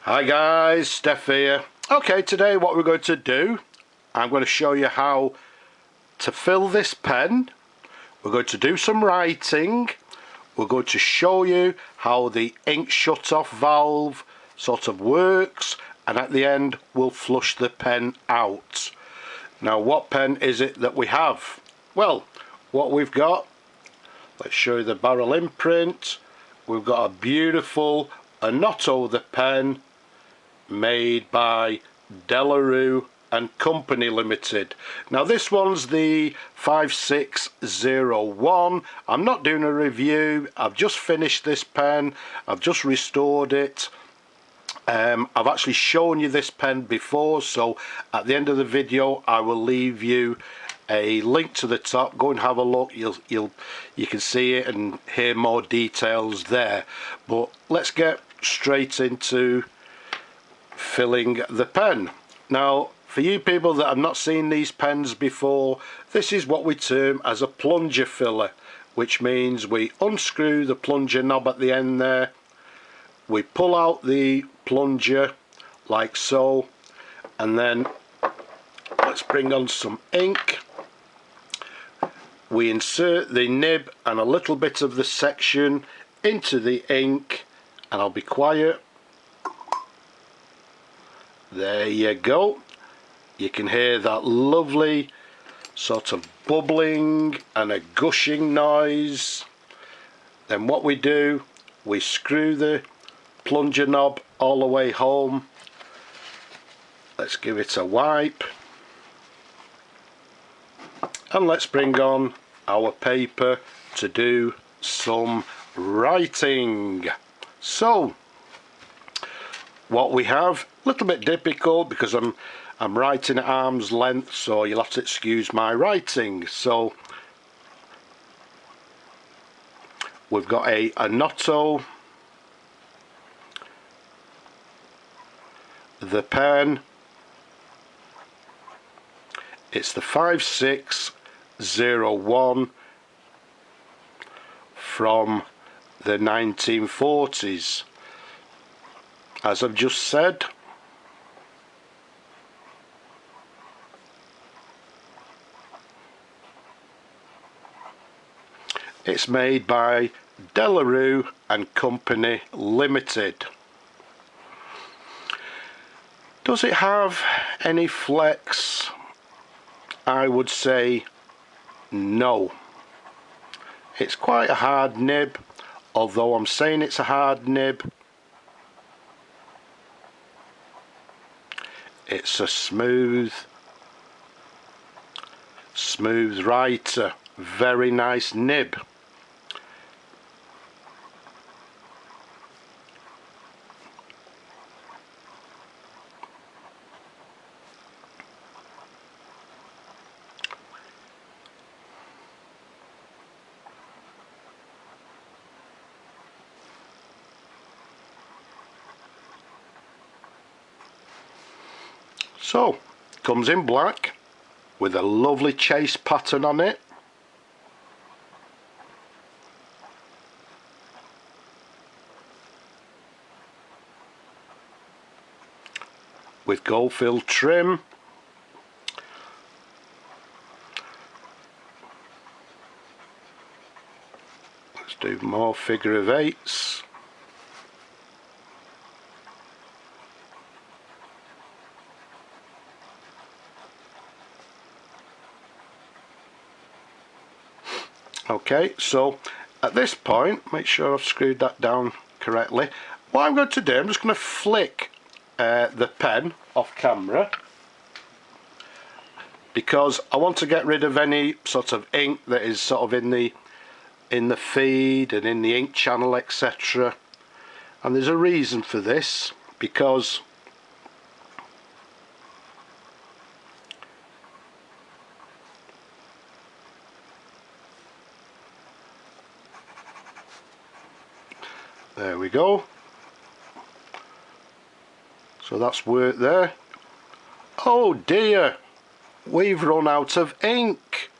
Hi guys, Steph here. Okay, today what we're going to do, I'm going to show you how to fill this pen. We're going to do some writing. We're going to show you how the ink shut-off valve sort of works, and at the end we'll flush the pen out. Now, what pen is it that we have? Well, what we've got, let's show you the barrel imprint. We've got a beautiful Onoto The Pen made by Delarue and Company Limited. Now this one's the 5601. I'm not doing a review, I've just finished this pen, I've just restored it. I've actually shown you this pen before, so at the end of the video I will leave you a link to the top. Go and have a look, you can see it and hear more details there. But let's get straight into filling the pen. Now, for you people that have not seen these pens before, this is what we term as a plunger filler, which means we unscrew the plunger knob at the end there, we pull out the plunger like so, and then let's bring on some ink. We insert the nib and a little bit of the section into the ink, and I'll be quiet. There you go. You can hear that lovely sort of bubbling and a gushing noise. Then what we do, we screw the plunger knob all the way home. Let's give it a wipe. And let's bring on our paper to do some writing. So, what we have, a little bit difficult because I'm writing at arm's length, so you'll have to excuse my writing. So we've got a Onoto The Pen. It's the 5601 from the 1940s. As I've just said, it's made by Delarue and Company Limited. Does it have any flex? I would say no. It's quite a hard nib, although I'm saying it's a hard nib, it's a smooth writer. Very nice nib. So, comes in black with a lovely chase pattern on it. With gold filled trim. Let's do more figure of eights. Okay, so at this point, make sure I've screwed that down correctly. What I'm going to do, I'm just going to flick the pen off camera, because I want to get rid of any sort of ink that is sort of in the feed and in the ink channel, etc. And there's a reason for this, because there we go. So that's work there. Oh dear, we've run out of ink.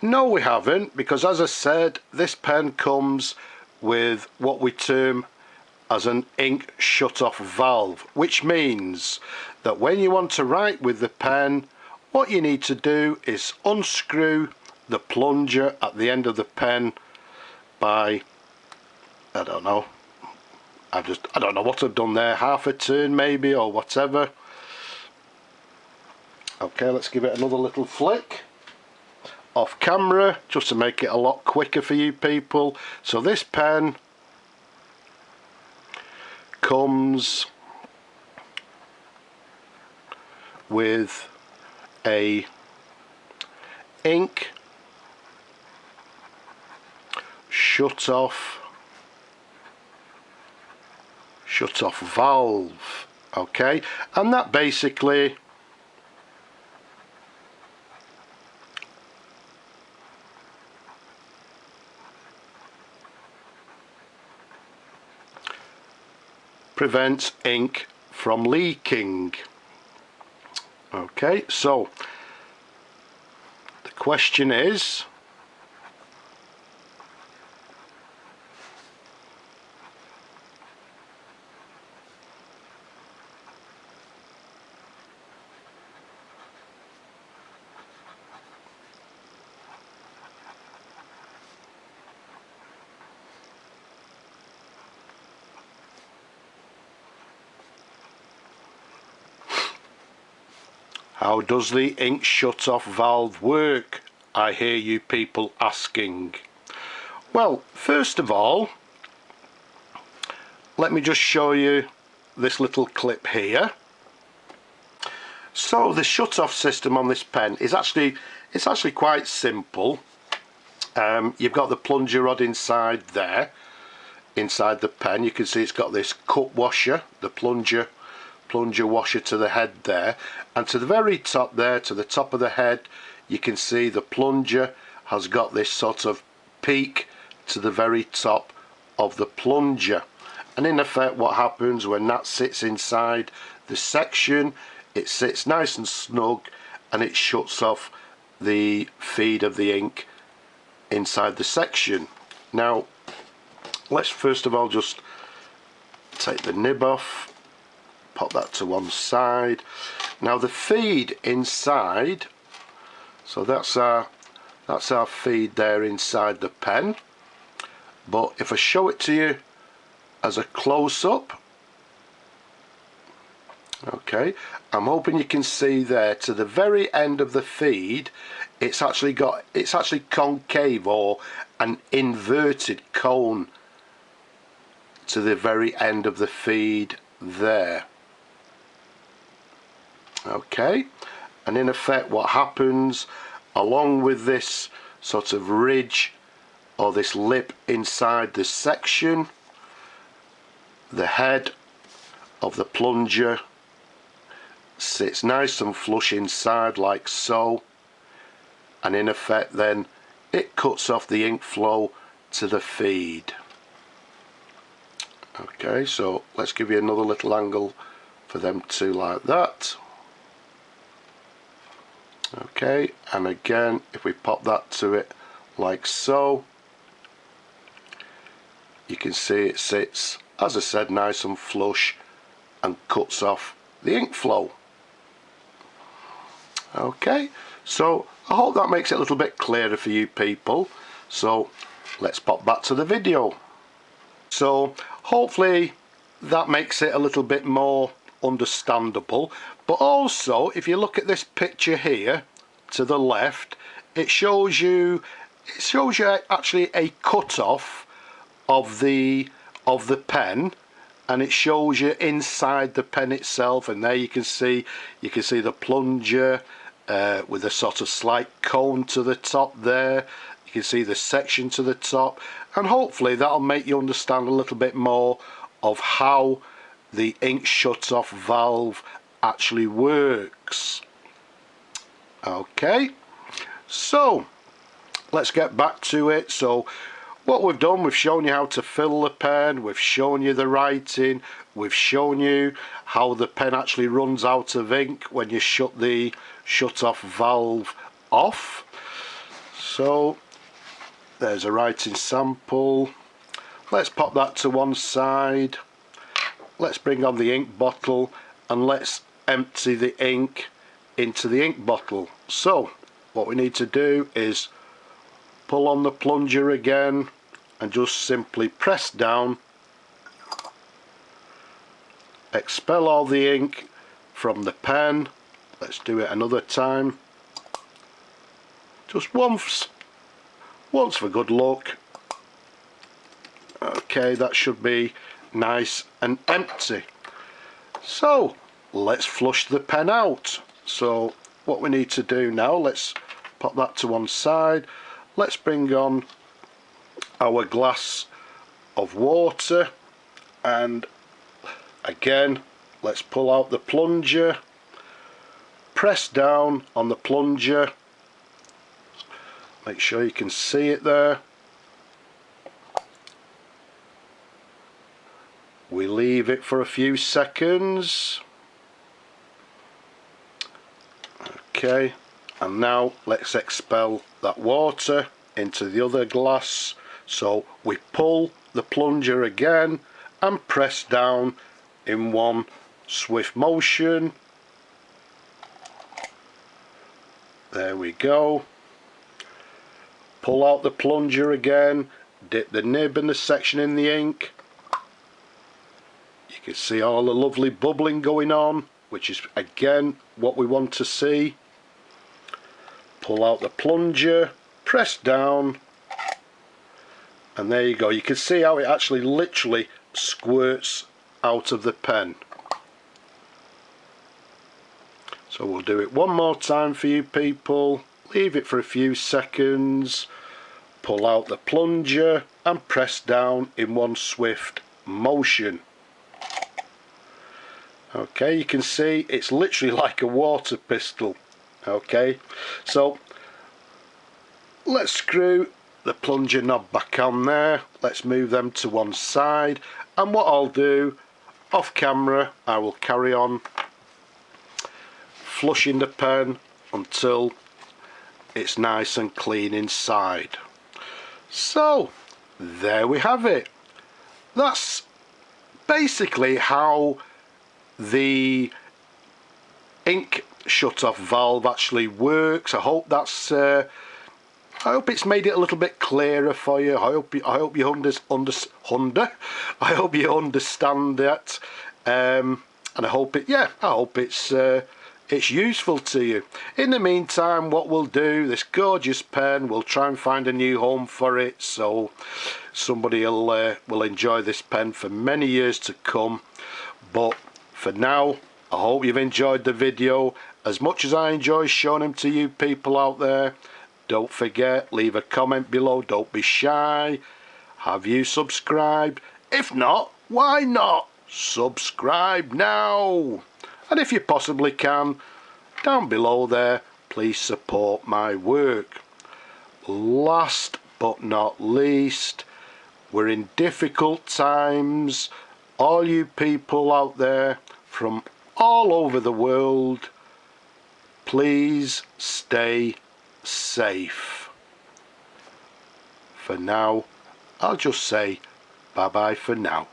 No, we haven't, because as I said, this pen comes with what we term as an ink shut-off valve, which means that when you want to write with the pen, what you need to do is unscrew the plunger at the end of the pen by, I don't know what I've done there, half a turn maybe, or whatever. Okay, let's give it another little flick off camera just to make it a lot quicker for you people. So this pen comes with a ink shut-off valve, okay, and that basically prevents ink from leaking. Okay, so the question is, how does the ink shut-off valve work? I hear you people asking. Well, first of all, let me just show you this little clip here. So the shut-off system on this pen is actually quite simple. You've got the plunger rod inside there, inside the pen. You can see it's got this cup washer, the plunger washer to the head there, and to the very top there, to the top of the head, you can see the plunger has got this sort of peak to the very top of the plunger. And in effect, what happens when that sits inside the section, it sits nice and snug and it shuts off the feed of the ink inside the section. Now let's first of all just take the nib off, pop that to one side. Now the feed inside, so that's our feed there inside the pen, but if I show it to you as a close-up, okay, I'm hoping you can see there to the very end of the feed, it's actually concave, or an inverted cone to the very end of the feed there. Okay, and in effect what happens, along with this sort of ridge or this lip inside the section, the head of the plunger sits nice and flush inside like so, and in effect then it cuts off the ink flow to the feed. Okay, so let's give you another little angle for them two like that. Okay, and again if we pop that to it like so, you can see it sits, as I said, nice and flush and cuts off the ink flow. Okay, so I hope that makes it a little bit clearer for you people. So let's pop back to the video. So hopefully that makes it a little bit more understandable, but also if you look at this picture here to the left, it shows you actually a cut-off of the pen, and it shows you inside the pen itself, and there you can see the plunger with a sort of slight cone to the top there. You can see the section to the top, and hopefully that'll make you understand a little bit more of how the ink shut-off valve actually works. Okay, so let's get back to it. So what we've done, we've shown you how to fill the pen, we've shown you the writing, we've shown you how the pen actually runs out of ink when you shut the shut-off valve off. So there's a writing sample. Let's pop that to one side. let's bring on the ink bottle and let's empty the ink into the ink bottle. So what we need to do is pull on the plunger again and just simply press down, expel all the ink from the pen. Let's do it another time, just once for good luck. Okay, that should be nice and empty. So let's flush the pen out. So what we need to do now, let's pop that to one side. Let's bring on our glass of water, and again let's pull out the plunger, press down on the plunger, make sure you can see it there. We leave it for a few seconds. Okay, and now let's expel that water into the other glass. So we pull the plunger again and press down in one swift motion. There we go. Pull out the plunger again, dip the nib and the section in the ink. You can see all the lovely bubbling going on, which is again what we want to see. Pull out the plunger, press down, and there you go. You can see how it actually literally squirts out of the pen. So we'll do it one more time for you people. Leave it for a few seconds, pull out the plunger and press down in one swift motion. Okay, you can see it's literally like a water pistol. Okay, so let's screw the plunger knob back on there. Let's move them to one side, and what I'll do off camera, I will carry on flushing the pen until it's nice and clean inside. So there we have it. That's basically how the ink shut-off valve actually works. I hope that's I hope it's made it a little bit clearer for you. I hope you understand that, and I hope it's useful to you. In the meantime, what we'll do, this gorgeous pen, we'll try and find a new home for it, so somebody will enjoy this pen for many years to come. But for now, I hope you've enjoyed the video as much as I enjoy showing them to you people out there. Don't forget, leave a comment below, don't be shy. Have you subscribed? If not, why not? Subscribe now. And if you possibly can, down below there, please support my work. Last but not least, we're in difficult times. All you people out there from all over the world, please stay safe. For now, I'll just say bye bye for now.